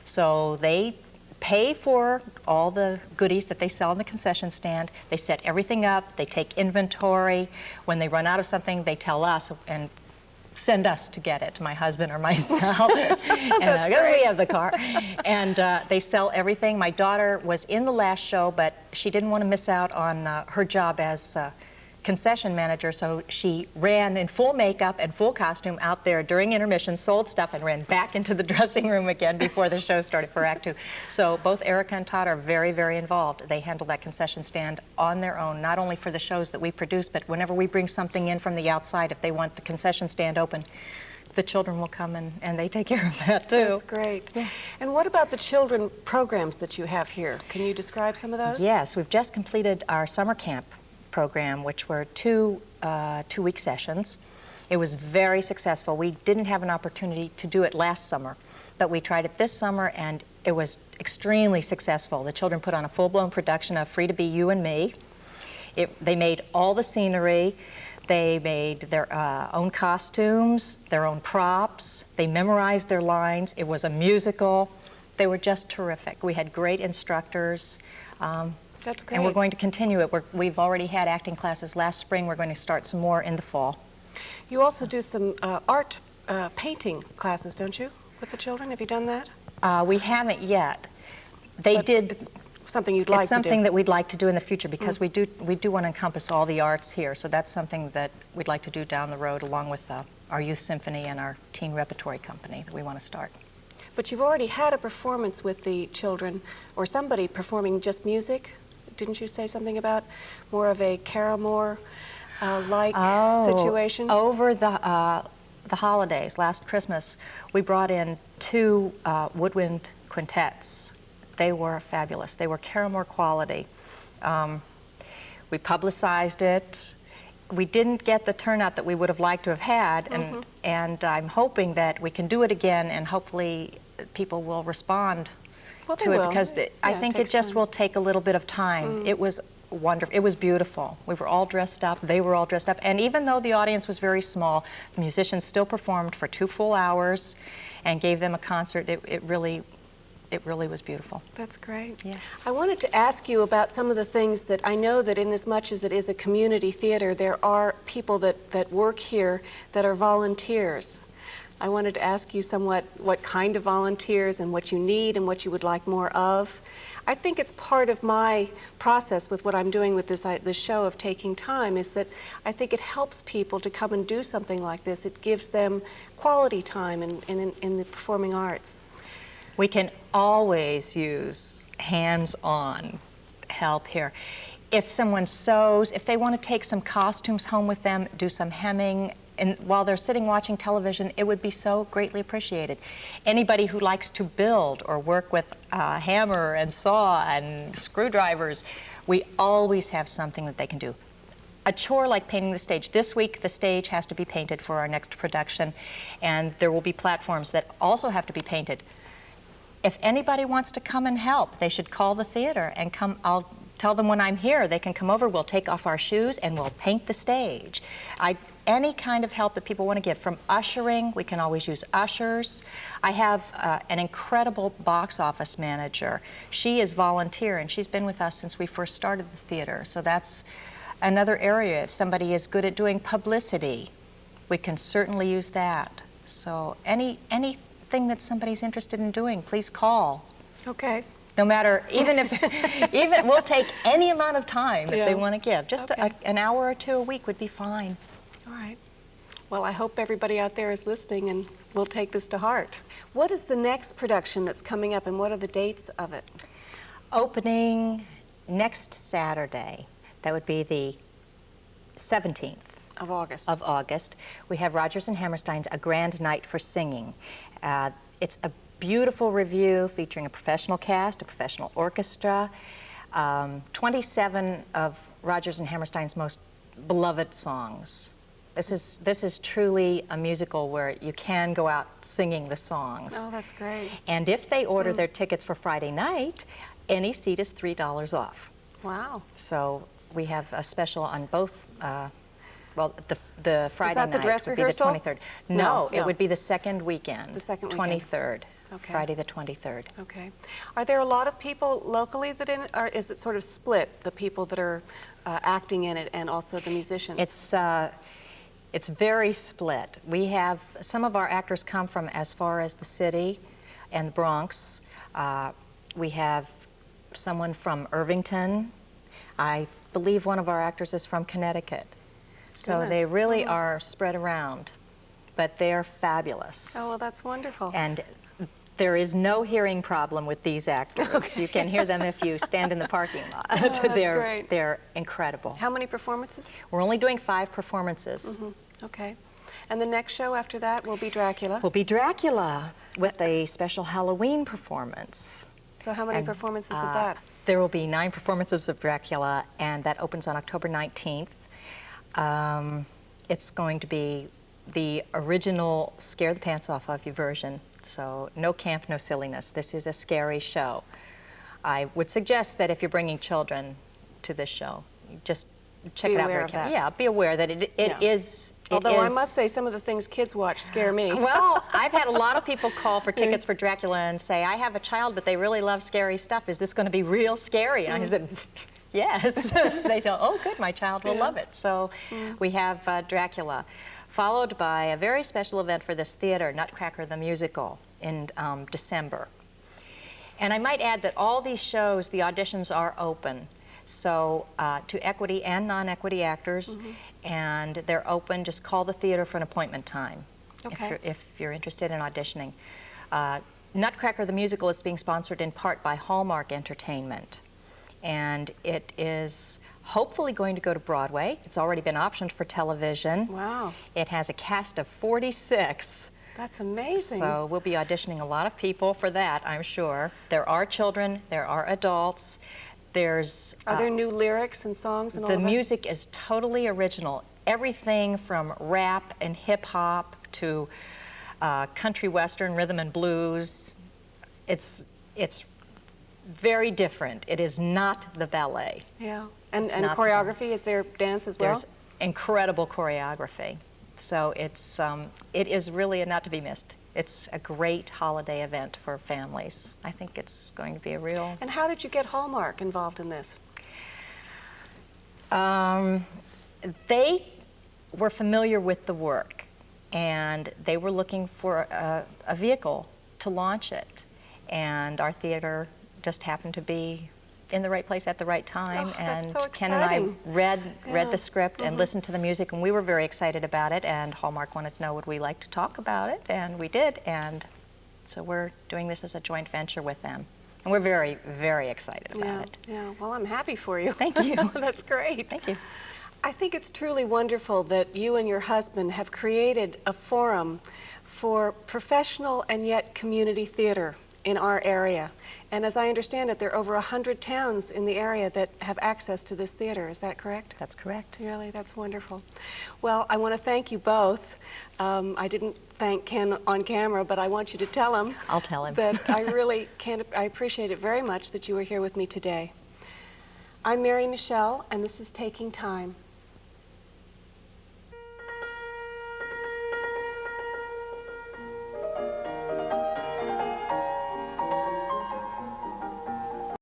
So they pay for all the goodies that they sell in the concession stand. They set everything up, they take inventory. When they run out of something, they tell us and send us to get it, my husband or myself. And we have the car. And they sell everything. My daughter was in the last show, but she didn't want to miss out on her job as concession manager, so she ran in full makeup and full costume out there during intermission, sold stuff, and ran back into the dressing room again before the show started for Act Two. So both Erica and Todd are very, very involved. They handle that concession stand on their own, not only for the shows that we produce, but whenever we bring something in from the outside, if they want the concession stand open, the children will come and they take care of that too. That's great. Yeah. And what about the children programs that you have here? Can you describe some of those? Yes, we've just completed our summer camp program, which were two-week sessions. It was very successful. We didn't have an opportunity to do it last summer, but we tried it this summer and it was extremely successful. The children put on a full-blown production of Free to Be You and Me. They made all the scenery. They made their own costumes, their own props. They memorized their lines. It was a musical. They were just terrific. We had great instructors. That's great. And we're going to continue it. We've already had acting classes last spring. We're going to start some more in the fall. You also do some art painting classes, don't you, with the children? Have you done that? We haven't yet. It's something you'd like to do. It's something that we'd like to do in the future because we do want to encompass all the arts here. So that's something that we'd like to do down the road along with our youth symphony and our teen repertory company that we want to start. But you've already had a performance with the children or somebody performing just music. Didn't you say something about more of a Caramore-like situation? Over the holidays, last Christmas, we brought in two woodwind quintets. They were fabulous. They were Caramore quality. We publicized it. We didn't get the turnout that we would have liked to have had, and I'm hoping that we can do it again, and hopefully people will respond to it, because I think it just will take a little bit of time. It was wonderful. It was beautiful. We were all dressed up. They were all dressed up. And even though the audience was very small, the musicians still performed for 2 full hours and gave them a concert. It really was beautiful. That's great. Yeah. I wanted to ask you about some of the things that I know that in as much as it is a community theater, there are people that work here that are volunteers. I wanted to ask you somewhat what kind of volunteers and what you need and what you would like more of. I think it's part of my process with what I'm doing with this show of taking time is that I think it helps people to come and do something like this. It gives them quality time in the performing arts. We can always use hands-on help here. If someone sews, if they want to take some costumes home with them, do some hemming, and while they're sitting watching television, it would be so greatly appreciated. Anybody who likes to build or work with hammer and saw and screwdrivers, we always have something that they can do. A chore like painting the stage. This week, the stage has to be painted for our next production, and there will be platforms that also have to be painted. If anybody wants to come and help, they should call the theater and come. I'll tell them when I'm here. They can come over. We'll take off our shoes and we'll paint the stage. Any kind of help that people want to give, from ushering, we can always use ushers. I have an incredible box office manager. She is volunteer, and she's been with us since we first started the theater. So that's another area. If somebody is good at doing publicity, we can certainly use that. So anything that somebody's interested in doing, please call. Okay. No matter, even we'll take any amount of time that they want to give. Just an hour or 2 a week would be fine. All right. Well, I hope everybody out there is listening and will take this to heart. What is the next production that's coming up, and what are the dates of it? Opening next Saturday. That would be the 17th of August. Of August. We have Rodgers and Hammerstein's A Grand Night for Singing. It's a beautiful revue featuring a professional cast, a professional orchestra, 27 of Rodgers and Hammerstein's most beloved songs. This is truly a musical where you can go out singing the songs. Oh, that's great. And if they order their tickets for Friday night, any seat is $3 off. Wow. So we have a special on both, well, the Friday night the dress would rehearsal? be the 23rd. No, it would be the second weekend. The second weekend. 23rd. Okay. Friday the 23rd. Okay. Are there a lot of people locally that in it, or is it sort of split, the people that are acting in it and also the musicians? It's very split. We have, some of our actors come from as far as the city and the Bronx. We have someone from Irvington. I believe one of our actors is from Connecticut. So Goodness. they really are spread around, but they're fabulous. Oh, well, that's wonderful. And there is no hearing problem with these actors. Okay. You can hear them if you stand in the parking lot. Oh, that's great. They're incredible. How many performances? We're only doing 5 performances. Okay. And the next show after that will be Dracula. Will be Dracula with a special Halloween performance. So how many And, performances of that? There will be 9 performances of Dracula, and that opens on October 19th. It's going to be the original scare the pants off of you version. So no camp, no silliness. This is a scary show. I would suggest that if you're bringing children to this show, you just check Be it out aware very of that. carefully. Yeah, be aware that it Yeah. is. Although I must say some of the things kids watch scare me. Well, I've had a lot of people call for tickets for Dracula and say, I have a child, but they really love scary stuff. Is this going to be real scary? And I said, yes. They thought, oh, good, my child will love it. So we have Dracula, followed by a very special event for this theater, Nutcracker the Musical, in December. And I might add that all these shows, the auditions are open. So to equity and non-equity actors, and they're open. Just call the theater for an appointment time if you're interested in auditioning. Nutcracker the Musical is being sponsored in part by Hallmark Entertainment, and it is hopefully going to go to Broadway. It's already been optioned for television. Wow. It has a cast of 46. That's amazing. So we'll be auditioning a lot of people for that, I'm sure. There are children, there are adults. There's Are there new lyrics and songs and all the of that? music is totally original. Everything from rap and hip hop to country western, rhythm and blues. It's very different. It is not the ballet. Yeah. And It's not the choreography, is there dance as well? There's incredible choreography. So it is really a not to be missed. It's a great holiday event for families. I think it's going to be a real... And how did you get Hallmark involved in this? They were familiar with the work, and they were looking for a vehicle to launch it. And our theater just happened to be in the right place at the right time. Oh, and that's so Ken and I exciting. read the script and listened to the music, and we were very excited about it. And Hallmark wanted to know would we like to talk about it, and we did. And so we're doing this as a joint venture with them. And we're very, very excited about it. Yeah, well, I'm happy for you. Thank you. That's great. Thank you. I think it's truly wonderful that you and your husband have created a forum for professional and yet community theater in our area. And as I understand it, there are over 100 towns in the area that have access to this theater. Is that correct? That's correct. Really, that's wonderful. Well, I want to thank you both. I didn't thank Ken on camera, but I want you to tell him. I'll tell him. That I really I appreciate it very much that you were here with me today. I'm Mary Michelle, and this is Taking Time.